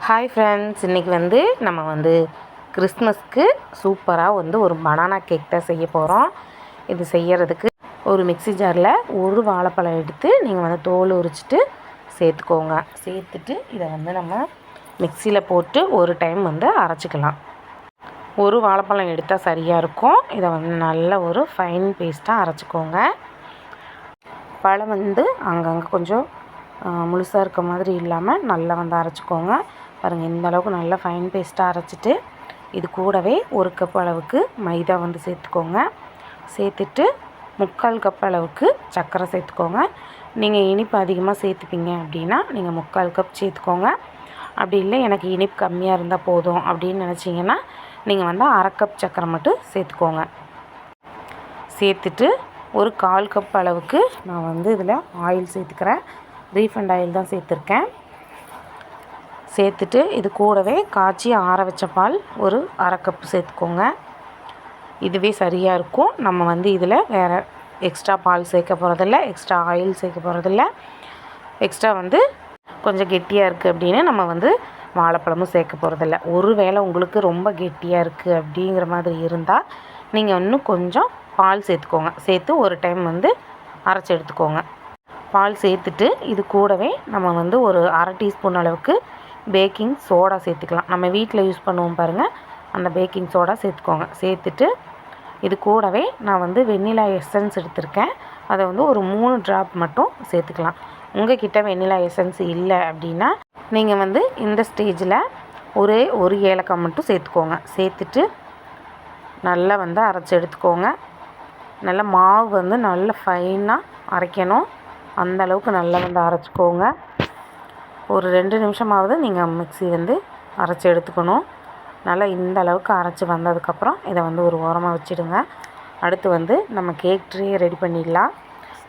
Hi friends, இன்றைக்கி நம்ம கிறிஸ்மஸ்க்கு சூப்பராக ஒரு பனானா கேக் தான் செய்ய போகிறோம். இது செய்கிறதுக்கு ஒரு மிக்ஸி ஜாரில் ஒரு வாழைப்பழம் எடுத்து நீங்கள் தோல் உரிச்சிட்டு சேர்த்துக்கோங்க. சேர்த்துட்டு இதை நம்ம மிக்சியில் போட்டு ஒரு டைம் அரைச்சிக்கலாம். ஒரு வாழைப்பழம் எடுத்தால் சரியாக இருக்கும். இதை நல்ல ஒரு ஃபைன் பேஸ்ட்டாக அரைச்சிக்கோங்க. பழம் அங்கங்கே கொஞ்சம் முழுசாக இருக்க மாதிரி இல்லாமல் நல்லா அரைச்சிக்கோங்க. பாருங்கள், இந்த அளவுக்கு நல்லா ஃபைன் பேஸ்ட்டாக அரைச்சிட்டு இது கூடவே ஒரு கப் அளவுக்கு மைதா சேர்த்துக்கோங்க. சேர்த்துட்டு 3/4 கப் அளவுக்கு சர்க்கரை சேர்த்துக்கோங்க. நீங்கள் இனிப்பு அதிகமாக சேர்த்துப்பீங்க அப்படின்னா நீங்கள் 3/4 கப் சேர்த்துக்கோங்க. அப்படி இல்லை எனக்கு இனிப்பு கம்மியாக இருந்தால் போதும் அப்படின்னு நினச்சிங்கன்னா நீங்கள் 1/2 கப் சர்க்கரை மட்டும் சேர்த்துக்கோங்க. சேர்த்துட்டு ஒரு 1/4 கப் அளவுக்கு நான் இதில் ஆயில் சேர்த்துக்கிறேன். ரீஃபண்ட் ஆயில் தான் சேர்த்துருக்கேன். சேர்த்துட்டு இது கூடவே காய்ச்சி ஆற வச்ச பால் ஒரு 1/2 கப் சேர்த்துக்கோங்க. இதுவே சரியாக இருக்கும். நம்ம இதில் வேறு எக்ஸ்ட்ரா பால் சேர்க்க போகிறதில்ல, எக்ஸ்ட்ரா ஆயில் சேர்க்க போகிறதில்ல. எக்ஸ்ட்ரா கொஞ்சம் கெட்டியாக இருக்குது அப்படின்னு நம்ம வாழைப்பழமும் சேர்க்க போகிறதில்ல. ஒரு வேளை உங்களுக்கு ரொம்ப கெட்டியாக இருக்குது அப்படிங்கிற மாதிரி இருந்தால் நீங்கள் இன்னும் கொஞ்சம் பால் சேர்த்துக்கோங்க. சேர்த்து ஒரு டைம் அரைச்சி எடுத்துக்கோங்க. பால் சேர்த்துட்டு இது கூடவே நம்ம ஒரு 1/2 டீஸ்பூன் அளவுக்கு பேக்கிங் சோடா சேர்த்துக்கலாம். நம்ம வீட்டில் யூஸ் பண்ணுவோம் பாருங்கள், அந்த பேக்கிங் சோடா சேர்த்துக்கோங்க. சேர்த்துட்டு இது கூடவே நான் வெண்ணிலா எசன்ஸ் எடுத்திருக்கேன். அதை ஒரு 3 ட்ராப் மட்டும் சேர்த்துக்கலாம். உங்கள் கிட்ட வெண்ணிலா எசன்ஸ் இல்லை அப்படின்னா நீங்கள் இந்த ஸ்டேஜில் ஒரே ஒரு ஏலக்காய் மட்டும் சேர்த்துக்கோங்க. சேர்த்துட்டு நல்லா அரைச்சி எடுத்துக்கோங்க. நல்லா மாவு நல்லா ஃபைனாக அரைக்கணும். அந்தளவுக்கு நல்லா அரைச்சிக்கோங்க. ஒரு 2 நிமிஷமாவது நீங்கள் மிக்ஸி அரைச்சி எடுத்துக்கணும். நல்லா இந்த அளவுக்கு அரைச்சி வந்ததுக்கப்புறம் இதை ஒரு ஓரமாக வச்சுடுங்க. அடுத்து நம்ம கேக் ட்ரே ரெடி பண்ணிடலாம்.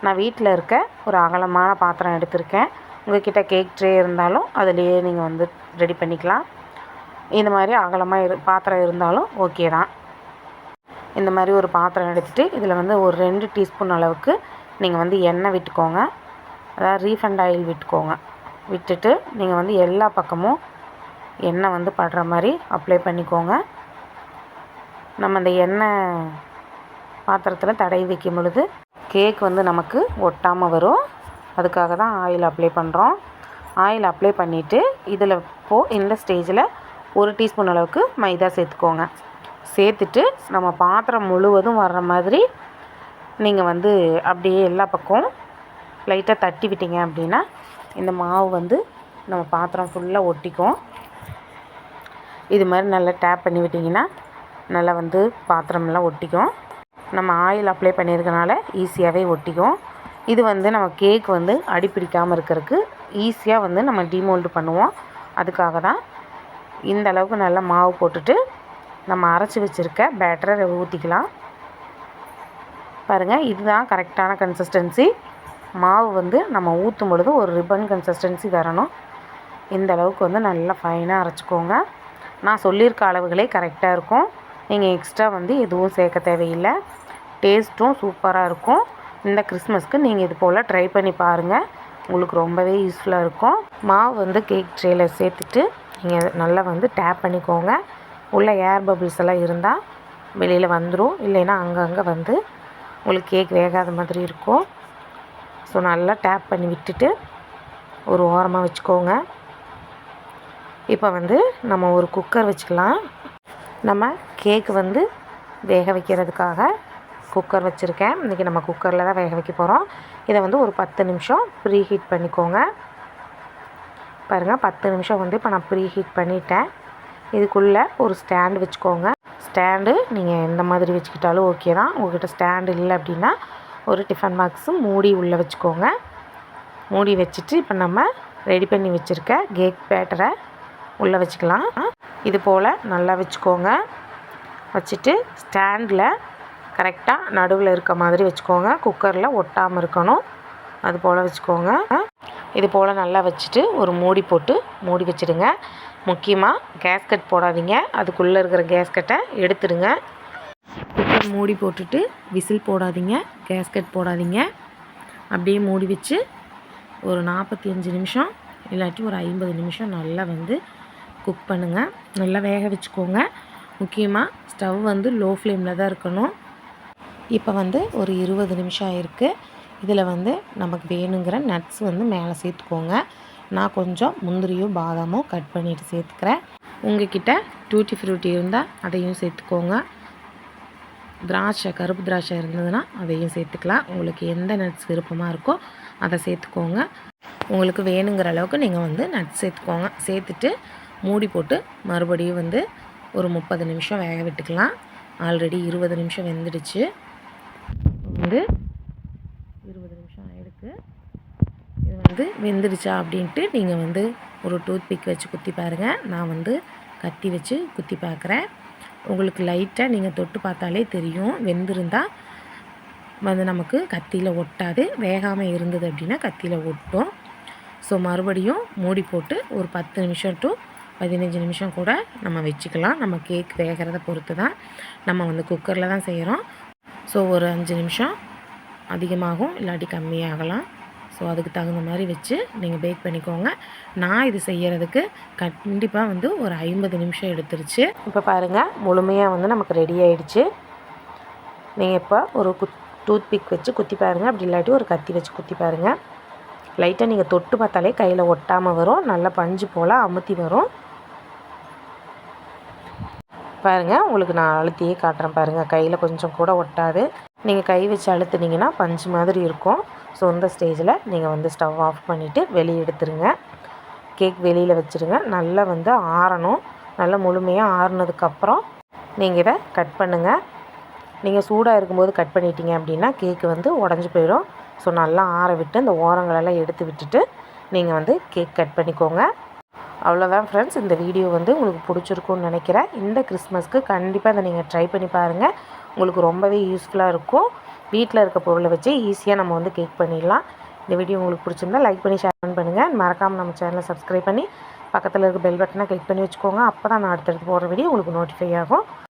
நான் வீட்டில் இருக்க ஒரு அகலமான பாத்திரம் எடுத்திருக்கேன். உங்கள்கிட்ட கேக் ட்ரே இருந்தாலும் அதுலேயே நீங்கள் ரெடி பண்ணிக்கலாம். இந்த மாதிரி அகலமாக பாத்திரம் இருந்தாலும் ஓகே தான். இந்த மாதிரி ஒரு பாத்திரம் எடுத்துகிட்டு இதில் ஒரு 2 டீஸ்பூன் அளவுக்கு நீங்கள் எண்ணெய் விட்டுக்கோங்க. அதாவது ரீஃபண்ட் ஆயில் விட்டுக்கோங்க. விட்டுட்டு நீங்கள் எல்லா பக்கமும் எண்ணெய் படுற மாதிரி அப்ளை பண்ணிக்கோங்க. நம்ம அந்த எண்ணெய் பாத்திரத்தில் தடவி வைக்கும் பொழுது கேக் நமக்கு ஒட்டாமல் வரும். அதுக்காக தான் ஆயில் அப்ளை பண்ணுறோம். ஆயில் அப்ளை பண்ணிவிட்டு இதில் இந்த ஸ்டேஜில் 1 டீஸ்பூன் அளவுக்கு மைதா சேர்த்துக்கோங்க. சேர்த்துட்டு நம்ம பாத்திரம் முழுவதும் வர்ற மாதிரி நீங்கள் அப்படியே எல்லா பக்கம் லைட்டாக தட்டி விட்டீங்க அப்படின்னா இந்த மாவு நம்ம பாத்திரம் ஃபுல்லாக ஒட்டிக்கும். இது மாதிரி நல்லா டேப் பண்ணி விட்டிங்கன்னா நல்லா பாத்திரமெல்லாம் ஒட்டிக்கும். நம்ம ஆயில் அப்ளை பண்ணியிருக்கனால ஈஸியாகவே ஒட்டிக்கும். இது நம்ம கேக் அடி பிடிக்காமல் இருக்கிறதுக்கு ஈஸியாக நம்ம டிமோல்டு பண்ணுவோம். அதுக்காக தான் இந்த அளவுக்கு நல்லா மாவு போட்டுட்டு நம்ம அரைச்சி வச்சுருக்க பேட்டரை ஊற்றிக்கலாம். பாருங்கள், இதுதான் கரெக்டான கன்சிஸ்டன்சி. மாவு நம்ம ஊற்றும் பொழுது ஒரு ரிப்பன் கன்சிஸ்டன்சி வரணும். இந்த அளவுக்கு நல்லா ஃபைனாக அரைச்சிக்கோங்க. நான் சொல்லியிருக்க அளவுகளே கரெக்டாக இருக்கும். நீங்கள் எக்ஸ்ட்ரா எதுவும் சேர்க்க தேவையில்லை. டேஸ்ட்டும் சூப்பராக இருக்கும். இந்த கிறிஸ்மஸ்க்கு நீங்கள் இது போல் ட்ரை பண்ணி பாருங்கள். உங்களுக்கு ரொம்பவே யூஸ்ஃபுல்லாக இருக்கும். மாவு கேக் ட்ரேயில் சேர்த்துட்டு நீங்கள் நல்லா டேப் பண்ணிக்கோங்க. உள்ள ஏர் பபிள்ஸ் எல்லாம் இருந்தால் வெளியில் வந்துடும். இல்லைன்னா அங்கங்கே உங்களுக்கு கேக் வேகாத மாதிரி இருக்கும். ஸோ நல்லா டேப் பண்ணி விட்டுட்டு ஒரு ஓரமாக வச்சுக்கோங்க. இப்போ நம்ம ஒரு குக்கர் வச்சுக்கலாம். நம்ம கேக்கு வேக வைக்கிறதுக்காக குக்கர் வச்சுருக்கேன். இன்றைக்கி நம்ம குக்கரில் தான் வேக வைக்க போகிறோம். இதை ஒரு 10 நிமிஷம் ப்ரீ ஹீட் பண்ணிக்கோங்க. பாருங்கள், 10 நிமிஷம் இப்போ நான் ப்ரீ ஹீட் பண்ணிட்டேன். இதுக்குள்ளே ஒரு ஸ்டாண்டு வச்சுக்கோங்க. ஸ்டாண்டு நீங்கள் எந்த மாதிரி வச்சுக்கிட்டாலும் ஓகே தான். உங்கள்கிட்ட ஸ்டாண்டு இல்லை அப்படின்னா ஒரு டிஃபன் பாக்ஸு மூடி உள்ளே வச்சுக்கோங்க. மூடி வச்சுட்டு இப்போ நம்ம ரெடி பண்ணி வச்சுருக்க கேக் பேட்டரை உள்ளே வச்சுக்கலாம். இது போல் நல்லா வச்சுக்கோங்க. வச்சுட்டு ஸ்டாண்டில் கரெக்டாக நடுவில் இருக்க மாதிரி வச்சுக்கோங்க. குக்கரில் ஒட்டாமல் இருக்கணும். அது போல் வச்சுக்கோங்க. இது போல் நல்லா வச்சுட்டு ஒரு மூடி போட்டு மூடி வச்சுடுங்க. முக்கியமாக கேஸ்கட் போடாதீங்க. அதுக்குள்ளே இருக்கிற கேஸ்கட்டை எடுத்துடுங்க. குக்கர் மூடி போட்டுட்டு விசில் போடாதீங்க, கேஸ்கட் போடாதீங்க. அப்படியே மூடி வச்சு ஒரு 45 நிமிஷம் இல்லாட்டி ஒரு 50 நிமிஷம் நல்லா குக் பண்ணுங்கள். நல்லா வேக வச்சுக்கோங்க. முக்கியமாக ஸ்டவ் வந்து லோ ஃப்ளேமில் தான் இருக்கணும். இப்போ வந்து ஒரு 20 நிமிஷம் ஆயிருக்கு. இதில் வந்து நமக்கு வேணுங்கிற நட்ஸ் வந்து மேலே சேர்த்துக்கோங்க. நான் கொஞ்சம் முந்திரியும் பாதாமும் கட் பண்ணிவிட்டு சேர்த்துக்கிறேன். உங்கள்கிட்ட டூட்டி ஃப்ரூட்டி இருந்தால் அதையும் சேர்த்துக்கோங்க. திராட்சை, கருப்பு திராட்சை இருந்ததுன்னா அதையும் சேர்த்துக்கலாம். உங்களுக்கு எந்த நட்ஸ் விருப்பமாக இருக்கோ அதை சேர்த்துக்கோங்க. உங்களுக்கு வேணுங்கிற அளவுக்கு நீங்கள் வந்து நட்ஸ் சேர்த்துக்கோங்க. சேர்த்துட்டு மூடி போட்டு மறுபடியும் வந்து ஒரு 30 நிமிஷம் வேக விட்டுக்கலாம். ஆல்ரெடி 20 நிமிஷம் வெந்துடுச்சு. வந்து 20 நிமிஷம் ஆகிருக்கு. இது வந்து வெந்துடுச்சா அப்படின்ட்டு நீங்கள் வந்து ஒரு டூத் பிக் வச்சு குத்தி பாருங்கள். நான் வந்து கத்தி வச்சு குத்தி பார்க்குறேன். உங்களுக்கு லைட்டாக நீங்கள் தொட்டு பார்த்தாலே தெரியும். வெந்திருந்தால் வந்து நமக்கு கத்தியில் ஒட்டாது. வேகாமல் இருந்தது அப்படின்னா கத்தியில் ஒட்டும். ஸோ மறுபடியும் மூடி போட்டு ஒரு 10 நிமிஷம் டு 15 நிமிஷம் கூட நம்ம வச்சுக்கலாம். நம்ம கேக் வேகிறத பொறுத்து தான். நம்ம வந்து குக்கரில் தான் செய்கிறோம். ஸோ ஒரு 5 நிமிஷம் அதிகமாகும், இல்லாட்டி கம்மியாகலாம். ஸோ அதுக்கு தகுந்த மாதிரி வச்சு நீங்கள் பேக் பண்ணிக்கோங்க. நான் இது செய்கிறதுக்கு கண்டிப்பாக வந்து ஒரு 50 நிமிஷம் எடுத்துருச்சு. இப்போ பாருங்கள், முழுமையாக வந்து நமக்கு ரெடி ஆகிடுச்சு. நீங்கள் இப்போ ஒரு டூத் பிக் வச்சு குத்தி பாருங்கள். அப்படி இல்லாட்டி ஒரு கத்தி வச்சு குத்தி பாருங்கள். லைட்டாக நீங்கள் தொட்டு பார்த்தாலே கையில் ஒட்டாமல் வரும். நல்லா பஞ்சு போல் அமுத்தி வரும். பாருங்கள், உங்களுக்கு நான் அழுத்தியே காட்டுறேன் பாருங்கள். கையில் கொஞ்சம் கூட ஒட்டாது. நீங்கள் கை வச்சு அழுத்துனீங்கன்னா பஞ்சு மாதிரி இருக்கும். ஸோ இந்த ஸ்டேஜில் நீங்கள் வந்து ஸ்டவ் ஆஃப் பண்ணிவிட்டு வெளியே எடுத்துருங்க. கேக் வெளியில் வச்சுருங்க. நல்லா வந்து ஆறணும். நல்லா முழுமையாக ஆறுனதுக்கப்புறம் நீங்கள் இதை கட் பண்ணுங்கள். நீங்கள் சூடாக இருக்கும்போது கட் பண்ணிட்டீங்க அப்படின்னா கேக்கு வந்து உடஞ்சி போயிடும். ஸோ நல்லா ஆற விட்டு அந்த ஓரங்களெல்லாம் எடுத்து விட்டுட்டு நீங்கள் வந்து கேக் கட் பண்ணிக்கோங்க. அவ்வளோதான் ஃப்ரெண்ட்ஸ். இந்த வீடியோ வந்து உங்களுக்கு பிடிச்சிருக்குன்னு நினைக்கிறேன். இந்த கிறிஸ்மஸ்க்கு கண்டிப்பாக இதை நீங்கள் ட்ரை பண்ணி பாருங்கள். உங்களுக்கு ரொம்பவே யூஸ்ஃபுல்லாக இருக்கும். வீட்டில் இருக்க பொருளை வச்சு ஈஸியாக நம்ம வந்து கேக் பண்ணிடலாம். இந்த வீடியோ உங்களுக்கு பிடிச்சிருந்தா லைக் பண்ணி ஷேர் பண்ணுங்கள். மறக்காமல் நம்ம சேனலை சப்ஸ்கிரைப் பண்ணி பக்கத்தில் இருக்க பெல் பட்டனை கிளிக் பண்ணி வச்சுக்கோங்க. அப்போ தான் நான் அடுத்தடுத்து போடுற வீடியோ உங்களுக்கு நோட்டிஃபை ஆகும்.